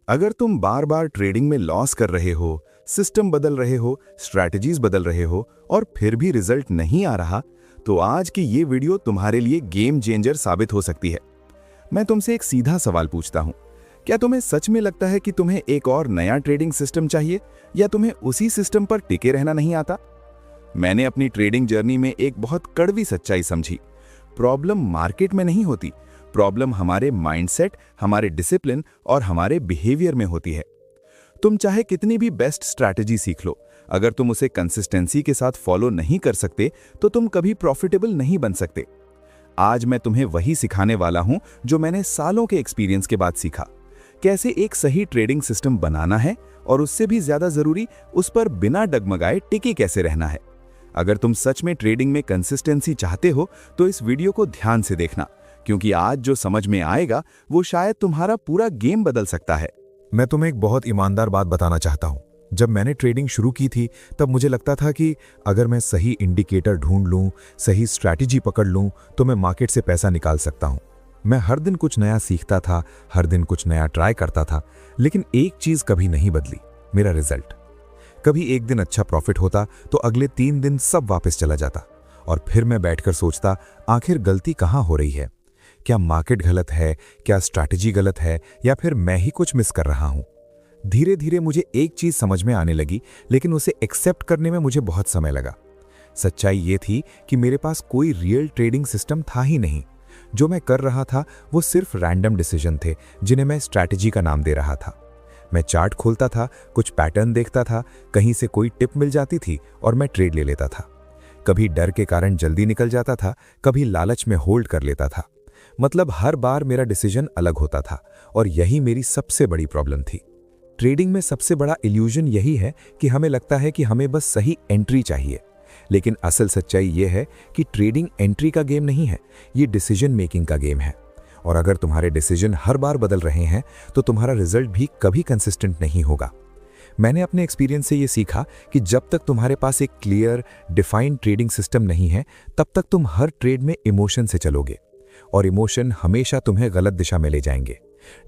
अगर तुम बार बार ट्रेडिंग में लॉस कर रहे हो, सिस्टम बदल रहे हो, स्ट्रैटेजीज बदल रहे हो और फिर भी रिजल्ट नहीं आ रहा, तो आज की ये वीडियो तुम्हारे लिए गेम चेंजर साबित हो सकती है। मैं तुमसे एक सीधा सवाल पूछता हूं, क्या तुम्हें सच में लगता है कि तुम्हें एक और नया ट्रेडिंग सिस्टम चाहिए या तुम्हें उसी सिस्टम पर टिके रहना नहीं आता? मैंने अपनी ट्रेडिंग जर्नी में एक बहुत कड़वी सच्चाई समझी। प्रॉब्लम मार्केट में नहीं होती, प्रॉब्लम हमारे माइंडसेट, हमारे डिसिप्लिन और हमारे बिहेवियर में होती है। तुम चाहे कितनी भी बेस्ट स्ट्रैटेजी सीख लो, अगर तुम उसे कंसिस्टेंसी के साथ फॉलो नहीं कर सकते तो तुम कभी प्रॉफिटेबल नहीं बन सकते। आज मैं तुम्हें वही सिखाने वाला हूं जो मैंने सालों के एक्सपीरियंस के बाद सीखा। कैसे एक सही ट्रेडिंग सिस्टम बनाना है और उससे भी ज्यादा जरूरी, उस पर बिना डगमगाए टिके कैसे रहना है। अगर तुम सच में ट्रेडिंग में कंसिस्टेंसी चाहते हो तो इस वीडियो को ध्यान से देखना, क्योंकि आज जो समझ में आएगा वो शायद तुम्हारा पूरा गेम बदल सकता है। मैं तुम्हें एक बहुत ईमानदार बात बताना चाहता हूं। जब मैंने ट्रेडिंग शुरू की थी तब मुझे लगता था कि अगर मैं सही इंडिकेटर ढूंढ लूं, सही स्ट्रैटेजी पकड़ लूं, तो मैं मार्केट से पैसा निकाल सकता हूं। मैं हर दिन कुछ नया सीखता था, हर दिन कुछ नया ट्राई करता था, लेकिन एक चीज कभी नहीं बदली, मेरा रिजल्ट। कभी एक दिन अच्छा प्रॉफिट होता तो अगले 3 दिन सब वापस चला जाता और फिर मैं बैठकर सोचता, आखिर गलती कहां हो रही है? क्या मार्केट गलत है, क्या स्ट्रैटेजी गलत है, या फिर मैं ही कुछ मिस कर रहा हूं? धीरे धीरे मुझे एक चीज समझ में आने लगी, लेकिन उसे एक्सेप्ट करने में मुझे बहुत समय लगा। सच्चाई ये थी कि मेरे पास कोई रियल ट्रेडिंग सिस्टम था ही नहीं। जो मैं कर रहा था वो सिर्फ रैंडम डिसीजन थे जिन्हें मैं स्ट्रैटेजी का नाम दे रहा था। मैं चार्ट खोलता था, कुछ पैटर्न देखता था, कहीं से कोई टिप मिल जाती थी और मैं ट्रेड ले लेता था। कभी डर के कारण जल्दी निकल जाता था, कभी लालच में होल्ड कर लेता था। मतलब हर बार मेरा डिसीजन अलग होता था और यही मेरी सबसे बड़ी प्रॉब्लम थी। ट्रेडिंग में सबसे बड़ा इल्यूजन यही है कि हमें लगता है कि हमें बस सही एंट्री चाहिए, लेकिन असल सच्चाई यह है कि ट्रेडिंग एंट्री का गेम नहीं है, ये डिसीजन मेकिंग का गेम है। और अगर तुम्हारे डिसीजन हर बार बदल रहे हैं तो तुम्हारा रिजल्ट भी कभी कंसिस्टेंट नहीं होगा। मैंने अपने एक्सपीरियंस से ये सीखा कि जब तक तुम्हारे पास एक क्लियर डिफाइंड ट्रेडिंग सिस्टम नहीं है, तब तक तुम हर ट्रेड में इमोशन से चलोगे और इमोशन हमेशा तुम्हें गलत दिशा में ले जाएंगे।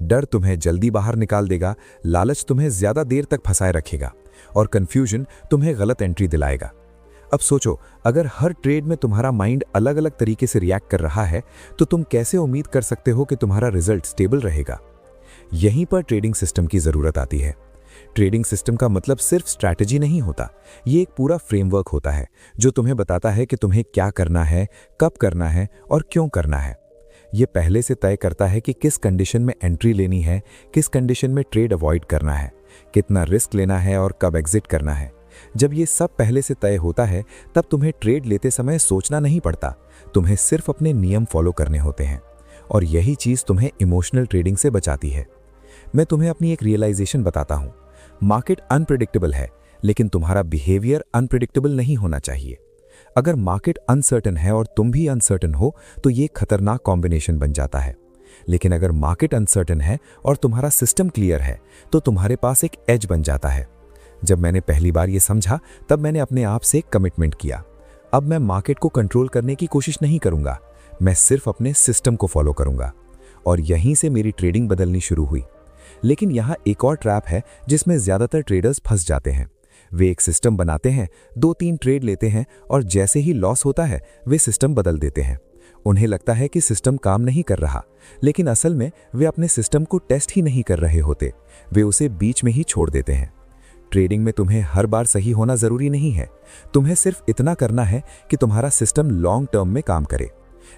डर तुम्हें जल्दी बाहर निकाल देगा, लालच तुम्हें ज्यादा देर तक फंसाए रखेगा और कंफ्यूजन तुम्हें गलत एंट्री दिलाएगा। अब सोचो, अगर हर ट्रेड में तुम्हारा माइंड अलग अलग तरीके से रिएक्ट कर रहा है तो तुम कैसे उम्मीद कर सकते हो कि तुम्हारा रिजल्ट स्टेबल रहेगा? यहीं पर ट्रेडिंग सिस्टम की जरूरत आती है। ट्रेडिंग सिस्टम का मतलब सिर्फ स्ट्रैटेजी नहीं होता, ये एक पूरा फ्रेमवर्क होता है जो तुम्हें बताता है कि तुम्हें क्या करना है, कब करना है और क्यों करना है। ये पहले से तय करता है कि किस कंडीशन में एंट्री लेनी है, किस कंडीशन में ट्रेड अवॉइड करना है, कितना रिस्क लेना है और कब एग्जिट करना है। जब ये सब पहले से तय होता है तब तुम्हें ट्रेड लेते समय सोचना नहीं पड़ता, तुम्हें सिर्फ अपने नियम फॉलो करने होते हैं और यही चीज तुम्हें इमोशनल ट्रेडिंग से बचाती है। मैं तुम्हें अपनी एक रियलाइजेशन बताता हूं, मार्केट अनप्रेडिक्टेबल है, लेकिन तुम्हारा बिहेवियर अनप्रेडिक्टेबल नहीं होना चाहिए। अगर मार्केट अनसर्टन है और तुम भी अनसर्टन हो तो ये खतरनाक कॉम्बिनेशन बन जाता है। लेकिन अगर मार्केट अनसर्टन है और तुम्हारा सिस्टम क्लियर है तो तुम्हारे पास एक एज बन जाता है। जब मैंने पहली बार ये समझा तब मैंने अपने आप से एक कमिटमेंट किया। अब मैं मार्केट को कंट्रोल करने की कोशिश नहीं करूंगा, मैं सिर्फ अपने सिस्टम को फॉलो करूंगा। और यहीं से मेरी ट्रेडिंग बदलनी शुरू हुई। लेकिन यहाँ एक और ट्रैप है जिसमें ज्यादातर ट्रेडर्स फंस जाते हैं। वे एक सिस्टम बनाते हैं, 2-3 ट्रेड लेते हैं और जैसे ही लॉस होता है वे सिस्टम बदल देते हैं। उन्हें लगता है कि सिस्टम काम नहीं कर रहा, लेकिन असल में वे अपने सिस्टम को टेस्ट ही नहीं कर रहे होते, वे उसे बीच में ही छोड़ देते हैं। ट्रेडिंग में तुम्हें हर बार सही होना जरूरी नहीं है, तुम्हें सिर्फ इतना करना है कि तुम्हारा सिस्टम लॉन्ग टर्म में काम करे।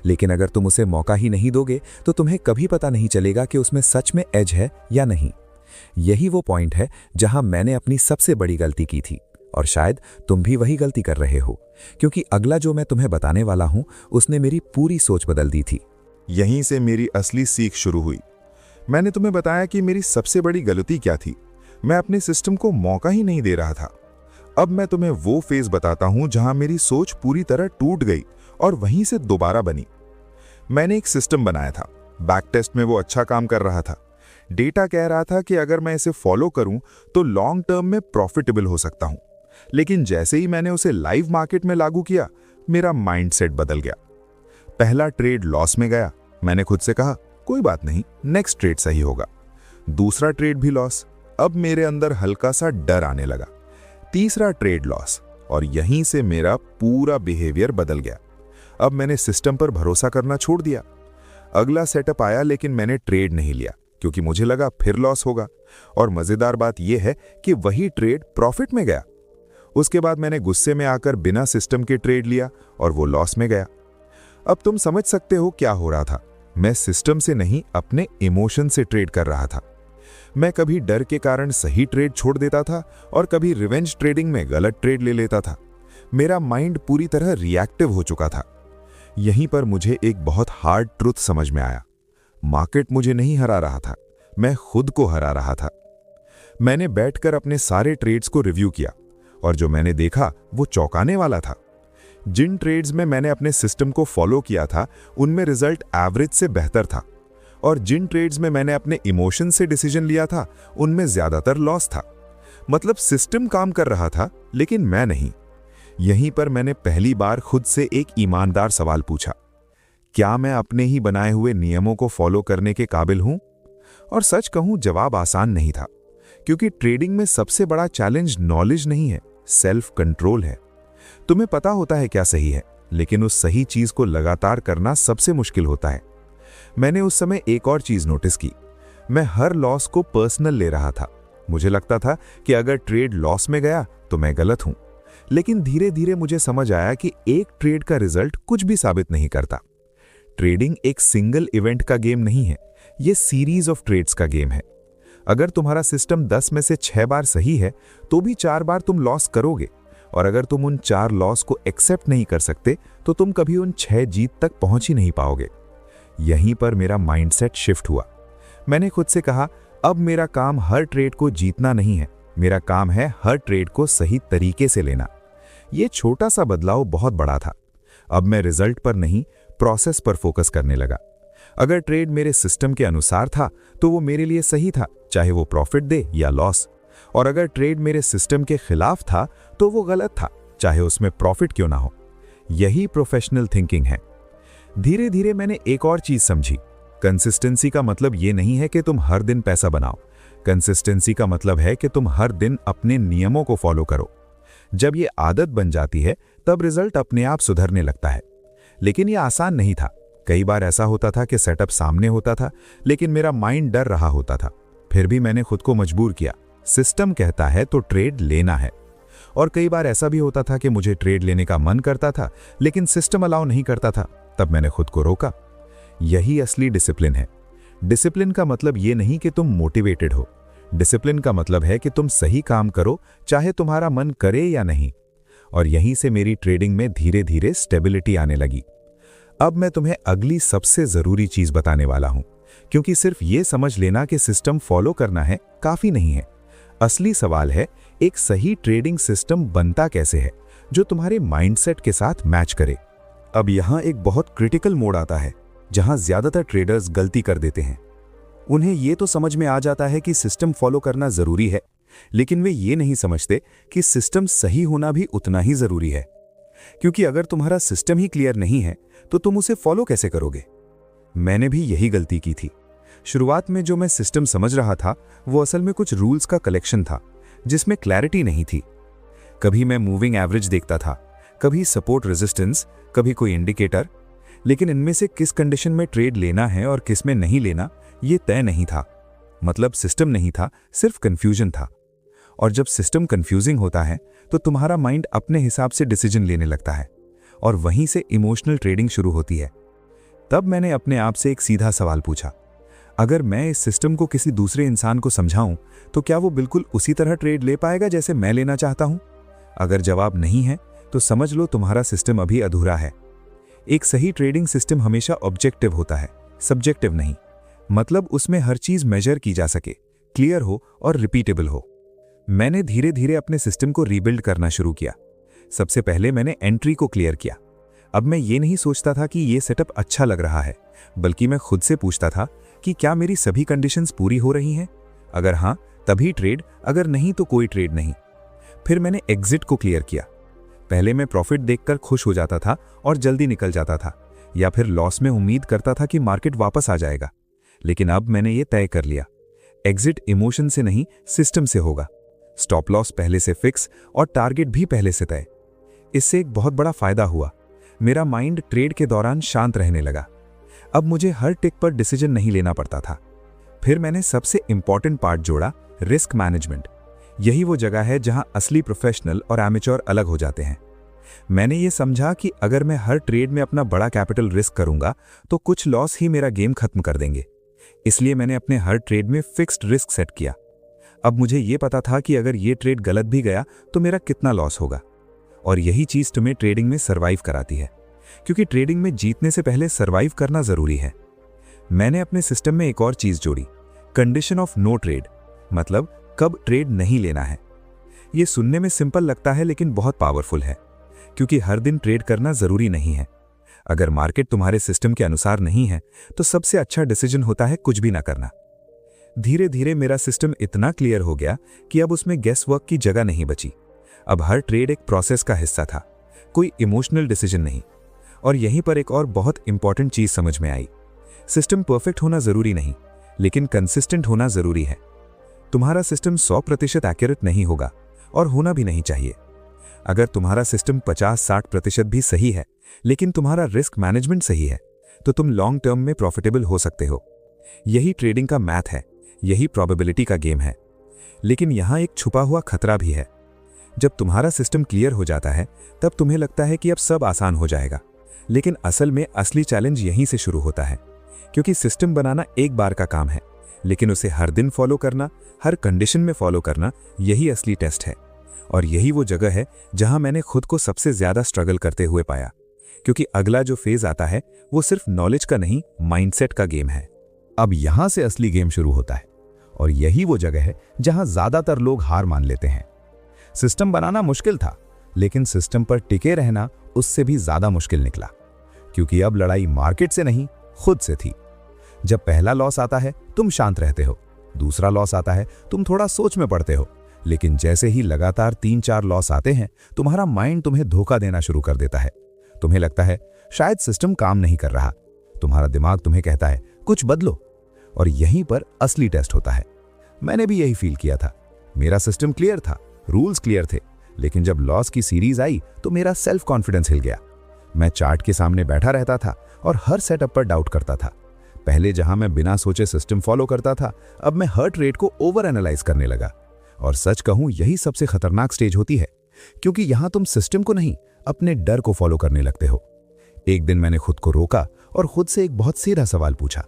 लेकिन अगर तुम उसे मौका ही नहीं दोगे तो तुम्हें कभी पता नहीं चलेगा कि उसमें सच में एज है या नहीं। यही वो पॉइंट है जहां मैंने अपनी सबसे बड़ी गलती की थी और शायद तुम भी वही गलती कर रहे हो, क्योंकि अगला जो मैं तुम्हें बताने वाला हूं उसने मेरी पूरी सोच बदल दी थी। यहीं से मेरी असली सीख शुरू हुई। मैंने तुम्हें बताया कि मेरी सबसे बड़ी गलती क्या थी। मैं अपने सिस्टम को मौका ही नहीं दे रहा था। अब मैं तुम्हें वो फेज बताता हूं जहां मेरी सोच पूरी तरह टूट गई और वहीं से दोबारा बनी। मैंने एक सिस्टम बनाया था, बैक टेस्ट में वो अच्छा काम कर रहा था। डेटा कह रहा था कि अगर मैं इसे फॉलो करूं तो लॉन्ग टर्म में प्रॉफिटेबल हो सकता हूं। लेकिन जैसे ही मैंने उसे लाइव मार्केट में लागू किया, मेरा माइंडसेट बदल गया। पहला ट्रेड लॉस में गया। मैंने खुद से कहा, कोई बात नहीं, नेक्स्ट ट्रेड सही होगा। दूसरा ट्रेड भी लॉस। अब मेरे अंदर हल्का सा डर आने लगा। तीसरा ट्रेड लॉस, और यहीं से मेरा पूरा बिहेवियर बदल गया। अब मैंने सिस्टम पर भरोसा करना छोड़ दिया। अगला सेटअप आया, लेकिन मैंने ट्रेड नहीं लिया क्योंकि मुझे लगा फिर लॉस होगा। और मजेदार बात यह है कि वही ट्रेड प्रॉफिट में गया। उसके बाद मैंने गुस्से में आकर बिना सिस्टम के ट्रेड लिया और वो लॉस में गया। अब तुम समझ सकते हो क्या हो रहा था। मैं सिस्टम से नहीं, अपने इमोशन से ट्रेड कर रहा था। मैं कभी डर के कारण सही ट्रेड छोड़ देता था और कभी रिवेंज ट्रेडिंग में गलत ट्रेड ले लेता था। मेरा माइंड पूरी तरह रिएक्टिव हो चुका था। यहीं पर मुझे एक बहुत हार्ड ट्रुथ समझ में आया। मार्केट मुझे नहीं हरा रहा था, मैं खुद को हरा रहा था। मैंने बैठकर अपने सारे ट्रेड्स को रिव्यू किया और जो मैंने देखा वो चौंकाने वाला था। जिन ट्रेड्स में मैंने अपने सिस्टम को फॉलो किया था उनमें रिजल्ट एवरेज से बेहतर था, और जिन ट्रेड्स में मैंने अपने इमोशन से डिसीजन लिया था उनमें ज्यादातर लॉस था। मतलब सिस्टम काम कर रहा था लेकिन मैं नहीं। यहीं पर मैंने पहली बार खुद से एक ईमानदार सवाल पूछा, क्या मैं अपने ही बनाए हुए नियमों को फॉलो करने के काबिल हूं? और सच कहूं, जवाब आसान नहीं था, क्योंकि ट्रेडिंग में सबसे बड़ा चैलेंज नॉलेज नहीं है, सेल्फ कंट्रोल है। तुम्हें पता होता है क्या सही है, लेकिन उस सही चीज को लगातार करना सबसे मुश्किल होता है। मैंने उस समय एक और चीज नोटिस की। मैं हर लॉस को पर्सनल ले रहा था। मुझे लगता था कि अगर ट्रेड लॉस में गया तो मैं गलत हूं। लेकिन धीरे धीरे मुझे समझ आया कि एक ट्रेड का रिजल्ट कुछ भी साबित नहीं करता। ट्रेडिंग एक सिंगल इवेंट का गेम नहीं है, यह सीरीज ऑफ ट्रेड्स का गेम है। अगर तुम्हारा सिस्टम 10 में से 6 बार सही है तो भी 4 बार तुम लॉस करोगे, और अगर तुम उन 4 लॉस को एक्सेप्ट नहीं कर सकते तो तुम कभी उन 6 जीत तक पहुंच ही नहीं पाओगे। यहीं पर मेरा माइंडसेट शिफ्ट हुआ। मैंने खुद से कहा, अब मेरा काम हर ट्रेड को जीतना नहीं है, मेरा काम है हर ट्रेड को सही तरीके से लेना। यह छोटा सा बदलाव बहुत बड़ा था। अब मैं रिजल्ट पर नहीं, प्रोसेस पर फोकस करने लगा। अगर ट्रेड मेरे सिस्टम के अनुसार था तो वो मेरे लिए सही था, चाहे वो प्रॉफिट दे या लॉस। और अगर ट्रेड मेरे सिस्टम के खिलाफ था तो वो गलत था, चाहे उसमें प्रॉफिट क्यों ना हो। यही प्रोफेशनल थिंकिंग है। धीरे धीरे मैंने एक और चीज समझी। कंसिस्टेंसी का मतलब ये नहीं है कि तुम हर दिन पैसा बनाओ। कंसिस्टेंसी का मतलब है कि तुम हर दिन अपने नियमों को फॉलो करो। जब ये आदत बन जाती है तब रिजल्ट अपने आप सुधरने लगता है। लेकिन यह आसान नहीं था। कई बार ऐसा होता था कि सेटअप सामने होता था लेकिन मेरा माइंड डर रहा होता था। फिर भी मैंने खुद को मजबूर किया। सिस्टम कहता है तो ट्रेड लेना है। और कई बार ऐसा भी होता था कि मुझे ट्रेड लेने का मन करता था लेकिन सिस्टम अलाउ नहीं करता था। तब मैंने खुद को रोका। यही असली डिसिप्लिन है। डिसिप्लिन का मतलब ये नहीं कि तुम मोटिवेटेड हो। डिसिप्लिन का मतलब है कि तुम सही काम करो, चाहे तुम्हारा मन करे या नहीं। और यहीं से मेरी ट्रेडिंग में धीरे धीरे स्टेबिलिटी आने लगी। अब मैं तुम्हें अगली सबसे जरूरी चीज बताने वाला हूं, क्योंकि सिर्फ ये समझ लेना कि सिस्टम फॉलो करना है काफी नहीं है। असली सवाल है, एक सही ट्रेडिंग सिस्टम बनता कैसे है जो तुम्हारे माइंडसेट के साथ मैच करे। अब यहां एक बहुत क्रिटिकल मोड आता है जहां ज्यादातर ट्रेडर्स गलती कर देते हैं। उन्हें यह तो समझ में आ जाता है कि सिस्टम फॉलो करना जरूरी है, लेकिन वे ये नहीं समझते कि सिस्टम सही होना भी उतना ही जरूरी है। क्योंकि अगर तुम्हारा सिस्टम ही क्लियर नहीं है तो तुम उसे फॉलो कैसे करोगे। मैंने भी यही गलती की थी। शुरुआत में जो मैं सिस्टम समझ रहा था वो असल में कुछ रूल्स का कलेक्शन था जिसमें क्लैरिटी नहीं थी। कभी मैं मूविंग एवरेज देखता था, कभी सपोर्ट रेजिस्टेंस, कभी कोई इंडिकेटर, लेकिन इनमें से किस कंडीशन में ट्रेड लेना है और किस में नहीं लेना ये तय नहीं था। मतलब सिस्टम नहीं था, सिर्फ कंफ्यूजन था। और जब सिस्टम कंफ्यूजिंग होता है तो तुम्हारा माइंड अपने हिसाब से डिसीजन लेने लगता है और वहीं से इमोशनल ट्रेडिंग शुरू होती है। तब मैंने अपने आप से एक सीधा सवाल पूछा, अगर मैं इस सिस्टम को किसी दूसरे इंसान को समझाऊं तो क्या वो बिल्कुल उसी तरह ट्रेड ले पाएगा जैसे मैं लेना चाहता हूं? अगर जवाब नहीं है तो समझ लो तुम्हारा सिस्टम अभी अधूरा है। एक सही ट्रेडिंग सिस्टम हमेशा ऑब्जेक्टिव होता है, सब्जेक्टिव नहीं। मतलब उसमें हर चीज मेजर की जा सके, क्लियर हो और रिपीटेबल हो। मैंने धीरे धीरे अपने सिस्टम को रीबिल्ड करना शुरू किया। सबसे पहले मैंने एंट्री को क्लियर किया। अब मैं ये नहीं सोचता था कि ये सेटअप अच्छा लग रहा है, बल्कि मैं खुद से पूछता था कि क्या मेरी सभी कंडीशंस पूरी हो रही हैं? अगर हाँ तभी ट्रेड, अगर नहीं तो कोई ट्रेड नहीं। फिर मैंने एग्जिट को क्लियर किया। पहले मैं प्रॉफिट देखकर खुश हो जाता था और जल्दी निकल जाता था, या फिर लॉस में उम्मीद करता था कि मार्केट वापस आ जाएगा। लेकिन अब मैंने ये तय कर लिया, एग्जिट इमोशन से नहीं, सिस्टम से होगा। स्टॉप लॉस पहले से फिक्स और टारगेट भी पहले से तय। इससे एक बहुत बड़ा फायदा हुआ, मेरा माइंड ट्रेड के दौरान शांत रहने लगा। अब मुझे हर टिक पर डिसीजन नहीं लेना पड़ता था। फिर मैंने सबसे इंपॉर्टेंट पार्ट जोड़ा, रिस्क मैनेजमेंट। यही वो जगह है जहां असली प्रोफेशनल और एमेच्योर अलग हो जाते हैं। मैंने ये समझा कि अगर मैं हर ट्रेड में अपना बड़ा कैपिटल रिस्क करूंगा तो कुछ लॉस ही मेरा गेम खत्म कर देंगे। इसलिए मैंने अपने हर ट्रेड में फिक्स्ड रिस्क सेट किया। अब मुझे ये पता था कि अगर ये ट्रेड गलत भी गया तो मेरा कितना लॉस होगा। और यही चीज तुम्हें ट्रेडिंग में सर्वाइव कराती है, क्योंकि ट्रेडिंग में जीतने से पहले सर्वाइव करना जरूरी है। मैंने अपने सिस्टम में एक और चीज जोड़ी, कंडीशन ऑफ नो ट्रेड, मतलब कब ट्रेड नहीं लेना है। यह सुनने में सिंपल लगता है लेकिन बहुत पावरफुल है, क्योंकि हर दिन ट्रेड करना जरूरी नहीं है। अगर मार्केट तुम्हारे सिस्टम के अनुसार नहीं है तो सबसे अच्छा डिसीजन होता है कुछ भी ना करना। धीरे धीरे मेरा सिस्टम इतना क्लियर हो गया कि अब उसमें गेस वर्क की जगह नहीं बची। अब हर ट्रेड एक प्रोसेस का हिस्सा था, कोई इमोशनल डिसीजन नहीं। और यहीं पर एक और बहुत इंपॉर्टेंट चीज समझ में आई, सिस्टम परफेक्ट होना जरूरी नहीं, लेकिन कंसिस्टेंट होना जरूरी है। तुम्हारा सिस्टम 100% एक्यूरेट नहीं होगा और होना भी नहीं चाहिए। अगर तुम्हारा सिस्टम 50-60% भी सही है, लेकिन तुम्हारा रिस्क मैनेजमेंट सही है, तो तुम लॉन्ग टर्म में प्रॉफिटेबल हो सकते हो। यही ट्रेडिंग का मैथ है, यही प्रोबेबिलिटी का गेम है। लेकिन यहां एक छुपा हुआ खतरा भी है। जब तुम्हारा सिस्टम क्लियर हो जाता है तब तुम्हें लगता है कि अब सब आसान हो जाएगा, लेकिन असल में असली चैलेंज यहीं से शुरू होता है। क्योंकि सिस्टम बनाना एक बार का काम है, लेकिन उसे हर दिन फॉलो करना, हर कंडीशन में फॉलो करना, यही असली टेस्ट है। और यही वो जगह है जहां मैंने खुद को सबसे ज्यादा स्ट्रगल करते हुए पाया, क्योंकि अगला जो फेज आता है वो सिर्फ नॉलेज का नहीं, माइंडसेट का गेम है। अब यहां से असली गेम शुरू होता है, और यही वो जगह है जहां ज्यादातर लोग हार मान लेते हैं। सिस्टम बनाना मुश्किल था, लेकिन सिस्टम पर टिके रहना उससे भी ज्यादा मुश्किल निकला, क्योंकि अब लड़ाई मार्केट से नहीं, खुद से थी। जब पहला लॉस आता है तुम शांत रहते हो, दूसरा लॉस आता है तुम थोड़ा सोच में पड़ते हो, लेकिन जैसे ही लगातार 3-4 लॉस आते हैं तुम्हारा माइंड तुम्हें धोखा देना शुरू कर देता है। तुम्हें लगता है शायद सिस्टम काम नहीं कर रहा। तुम्हारा दिमाग तुम्हें कहता है कुछ बदलो, और यहीं पर असली टेस्ट होता है। मैंने भी यही फील किया था। मेरा सिस्टम क्लियर था, रूल्स क्लियर थे, लेकिन जब लॉस की सीरीज आई तो मेरा सेल्फ कॉन्फिडेंस हिल गया। मैं चार्ट के सामने बैठा रहता था और हर सेटअप पर डाउट करता था। पहले जहां मैं बिना सोचे सिस्टम फॉलो करता था, अब मैं हर ट्रेड को ओवर एनालाइज करने लगा। और सच कहूं, यही सबसे खतरनाक स्टेज होती है, क्योंकि यहां तुम सिस्टम को नहीं, अपने डर को फॉलो करने लगते हो। एक दिन मैंने खुद को रोका और खुद से एक बहुत सीधा सवाल पूछा,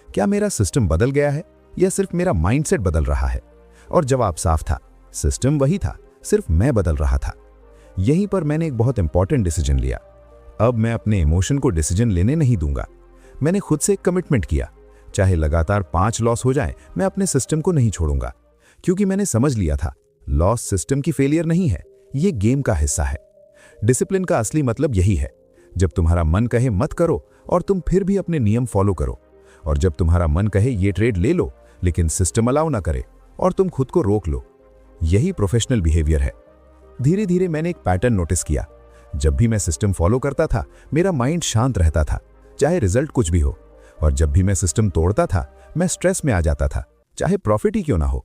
क्या मेरा सिस्टम बदल गया है या सिर्फ मेरा माइंडसेट बदल रहा है? और जवाब साफ था, सिस्टम वही था, सिर्फ मैं बदल रहा था। यहीं पर मैंने एक बहुत इंपॉर्टेंट डिसीजन लिया। अब मैं अपने इमोशन को डिसीजन लेने नहीं दूंगा। मैंने खुद से एक कमिटमेंट किया, चाहे लगातार 5 लॉस हो जाए, मैं अपने सिस्टम को नहीं छोड़ूंगा, क्योंकि मैंने समझ लिया था लॉस सिस्टम की फेलियर नहीं है, ये गेम का हिस्सा है। डिसिप्लिन का असली मतलब यही है, जब तुम्हारा मन कहे मत करो और तुम फिर भी अपने नियम फॉलो करो, और जब तुम्हारा मन कहे ये ट्रेड ले लो लेकिन सिस्टम अलाउ ना करे और तुम खुद को रोक लो। यही प्रोफेशनल बिहेवियर है। धीरे धीरे मैंने एक पैटर्न नोटिस किया। जब भी मैं सिस्टम फॉलो करता था मेरा माइंड शांत रहता था, चाहे रिजल्ट कुछ भी हो, और जब भी मैं सिस्टम तोड़ता था मैं स्ट्रेस में आ जाता था, चाहे प्रॉफिट ही क्यों ना हो।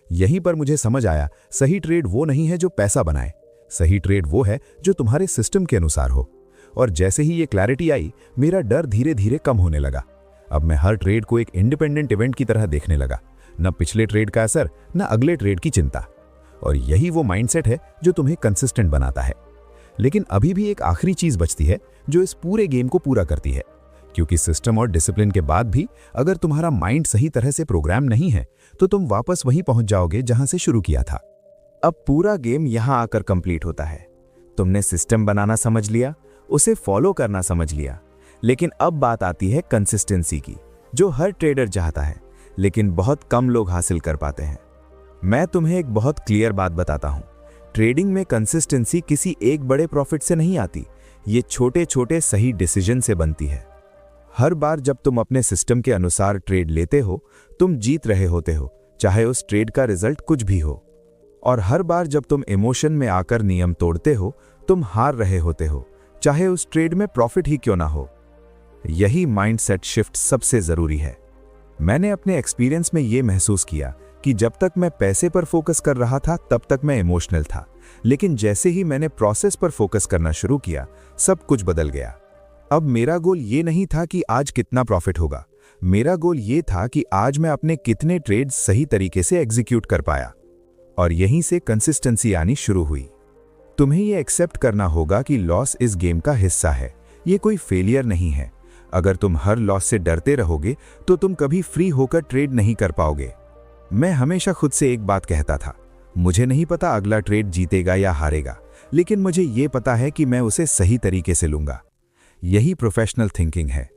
यहीं पर मुझे समझ आया, सही ट्रेड वो नहीं है जो पैसा बनाए, सही ट्रेड वो है जो तुम्हारे सिस्टम के अनुसार हो। और जैसे ही ये क्लैरिटी आई, मेरा डर धीरे धीरे कम होने लगा। अब मैं हर ट्रेड को एक इंडिपेंडेंट इवेंट की तरह देखने लगा, न पिछले ट्रेड का असर, न अगले ट्रेड की चिंता। और यही वो माइंडसेट है जो तुम्हें कंसिस्टेंट बनाता है। लेकिन अभी भी एक आखिरी चीज बचती है जो इस पूरे गेम को पूरा करती है, क्योंकि सिस्टम और डिसिप्लिन के बाद भी अगर तुम्हारा माइंड सही तरह से प्रोग्राम नहीं है तो तुम वापस वहीं पहुंच जाओगे जहां से शुरू किया था। अब पूरा गेम यहां आकर कंप्लीट होता है। तुमने सिस्टम बनाना समझ लिया, उसे फॉलो करना समझ लिया, लेकिन अब बात आती है कंसिस्टेंसी की, जो हर ट्रेडर चाहता है लेकिन बहुत कम लोग हासिल कर पाते हैं। मैं तुम्हें एक बहुत क्लियर बात बताता हूं, ट्रेडिंग में कंसिस्टेंसी किसी एक बड़े प्रॉफिट से नहीं आती, ये छोटे छोटे सही डिसीजन से बनती है। हर बार जब तुम अपने सिस्टम के अनुसार ट्रेड लेते हो तुम जीत रहे होते हो, चाहे उस ट्रेड का रिजल्ट कुछ भी हो। और हर बार जब तुम इमोशन में आकर नियम तोड़ते हो तुम हार रहे होते हो, चाहे उस ट्रेड में प्रॉफिट ही क्यों ना हो। यही माइंडसेट शिफ्ट सबसे जरूरी है। मैंने अपने एक्सपीरियंस में यह महसूस किया कि जब तक मैं पैसे पर फोकस कर रहा था तब तक मैं इमोशनल था, लेकिन जैसे ही मैंने प्रोसेस पर फोकस करना शुरू किया सब कुछ बदल गया। अब मेरा गोल ये नहीं था कि आज कितना प्रॉफिट होगा, मेरा गोल ये था कि आज मैं अपने कितने ट्रेड्स सही तरीके से एग्जीक्यूट कर पाया। और यहीं से कंसिस्टेंसी आनी शुरू हुई। तुम्हें ये एक्सेप्ट करना होगा कि लॉस इस गेम का हिस्सा है, ये कोई फेलियर नहीं है। अगर तुम हर लॉस से डरते रहोगे तो तुम कभी फ्री होकर ट्रेड नहीं कर पाओगे। मैं हमेशा खुद से एक बात कहता था, मुझे नहीं पता अगला ट्रेड जीतेगा या हारेगा, लेकिन मुझे ये पता है कि मैं उसे सही तरीके से लूंगा। यही प्रोफेशनल थिंकिंग है।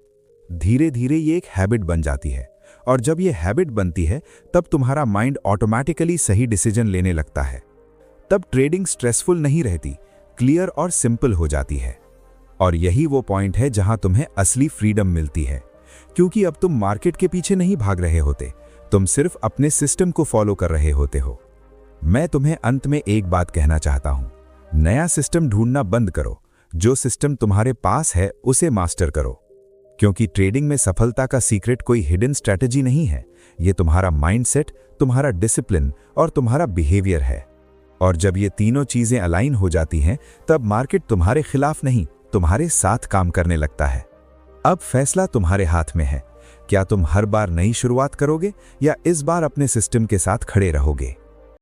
धीरे धीरे ये एक हैबिट बन जाती है, और जब ये हैबिट बनती है तब तुम्हारा माइंड ऑटोमेटिकली सही डिसीजन लेने लगता है। तब ट्रेडिंग स्ट्रेसफुल नहीं रहती, क्लियर और सिंपल हो जाती है। और यही वो पॉइंट है जहां तुम्हें असली फ्रीडम मिलती है, क्योंकि अब तुम मार्केट के पीछे नहीं भाग रहे होते, तुम सिर्फ अपने सिस्टम को फॉलो कर रहे होते हो। मैं तुम्हें अंत में एक बात कहना चाहता हूं, नया सिस्टम ढूंढना बंद करो, जो सिस्टम तुम्हारे पास है उसे मास्टर करो। क्योंकि ट्रेडिंग में सफलता का सीक्रेट कोई हिडन स्ट्रैटेजी नहीं है, ये तुम्हारा माइंडसेट, तुम्हारा डिसिप्लिन और तुम्हारा बिहेवियर है। और जब ये तीनों चीजें अलाइन हो जाती हैं, तब मार्केट तुम्हारे खिलाफ नहीं, तुम्हारे साथ काम करने लगता है। अब फैसला तुम्हारे हाथ में है, क्या तुम हर बार नई शुरुआत करोगे या इस बार अपने सिस्टम के साथ खड़े रहोगे।